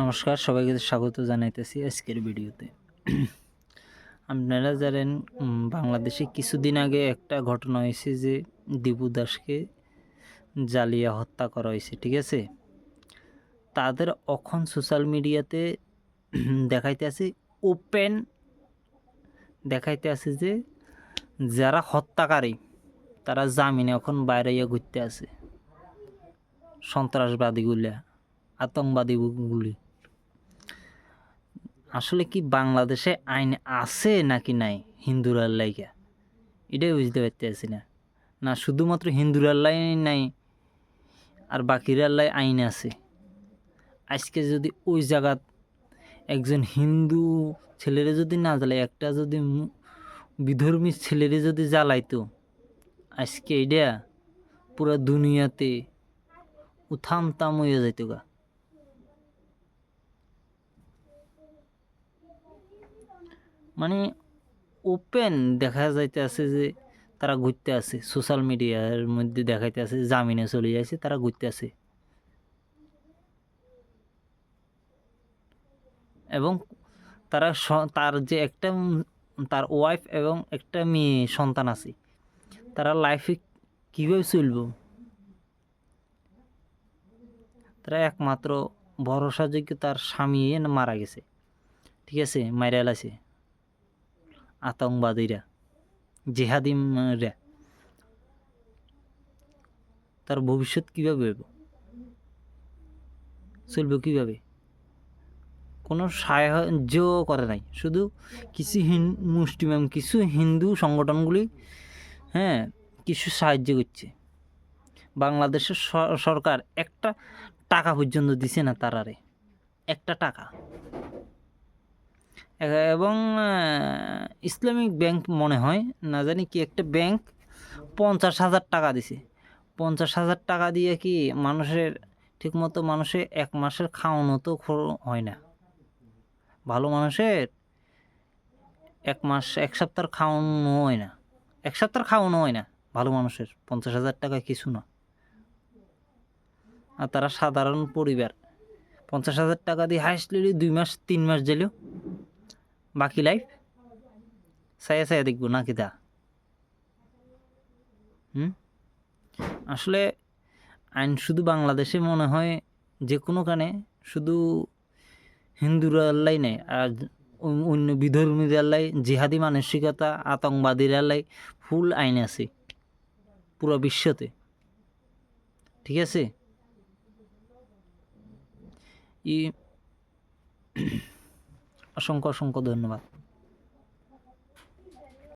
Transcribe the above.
নমস্কার, সবাইকে স্বাগত জানাইতেছি আজকের ভিডিওতে। আপনারা জানেন বাংলাদেশে কিছুদিন আগে একটা ঘটনা হয়েছে যে দীপু দাসকে জ্বালিয়ে হত্যা করা হয়েছে, ঠিক আছে। তাদের এখন সোশ্যাল মিডিয়াতে দেখাইতে আছে, ওপেন দেখাইতে আছে যে যারা হত্যাকারী তারা জামিনে এখন বাইরে ঘুরতে আছে, সন্ত্রাসবাদীগুলা, আতঙ্কবাদীগুলি। আসলে কি বাংলাদেশে আইন আছে নাকি নাই হিন্দুরার লাইগা, এটাই বুঝতে পারতেছি না। না শুধুমাত্র হিন্দুরার লাই নাই আর বাকিরার লাই আইন আছে। আজকে যদি ওই জায়গাত একজন হিন্দু ছেলেরে যদি না জ্বালাই, একটা যদি বিধর্মী ছেলেরে যদি জ্বালাইতো, আজকে এটা পুরা দুনিয়াতে উথাম তাম হয়ে যাইতো গা। মানে ওপেন দেখা যাইতে আছে যে তারা ঘুরতে আছে, সোশ্যাল মিডিয়ার মধ্যে দেখাইতে আছে জামিনে চলে যাচ্ছে, তারা ঘুরতে আছে। এবং তারা তার যে একটা তার ওয়াইফ এবং একটা মেয়ে সন্তান আছে, তারা লাইফে কীভাবে চলব? তারা একমাত্র ভরসাযোগ্য তার স্বামী মারা গেছে, ঠিক আছে, মাইরা লাইছে আতঙ্কবাদীরা, জেহাদিরা। তার ভবিষ্যৎ কীভাবে হইব, চলব কীভাবে? কোনো সাহায্য করে নাই, শুধু কিছু মুষ্টিমেয় কিছু হিন্দু সংগঠনগুলি কিছু সাহায্য করছে। বাংলাদেশের সরকার একটা টাকা পর্যন্ত দিছে না তারারে, একটা টাকা। এবং ইসলামিক ব্যাংক মনে হয়, না জানি কি একটা ব্যাংক 50,000 টাকা দিছে। 50,000 টাকা দিয়ে কি মানুষের ঠিকমতো মানুষের এক মাসের খাওয়ানো তো হয় না। ভালো মানুষের এক সপ্তাহ খাওয়ানো হয় না, ভালো মানুষের 50,000 টাকা কিছু না। আর তারা সাধারণ পরিবার, 50,000 টাকা দিয়ে হাইস্টলি 2 মাস 3 মাস গেলেও বাকি লাইফ ছায়া দেখবো নাকি দা। আসলে আইন শুধু বাংলাদেশে মনে হয় যে কোনোখানে শুধু হিন্দুরাল্লাই নেই, আর অন্য বিধর্মীরাল্লাই, জিহাদি মানসিকতা, আতঙ্কবাদীরাল্লাই ফুল আইন আছে পুরো বিশ্বতে, ঠিক আছে। অসংখ্য ধন্যবাদ।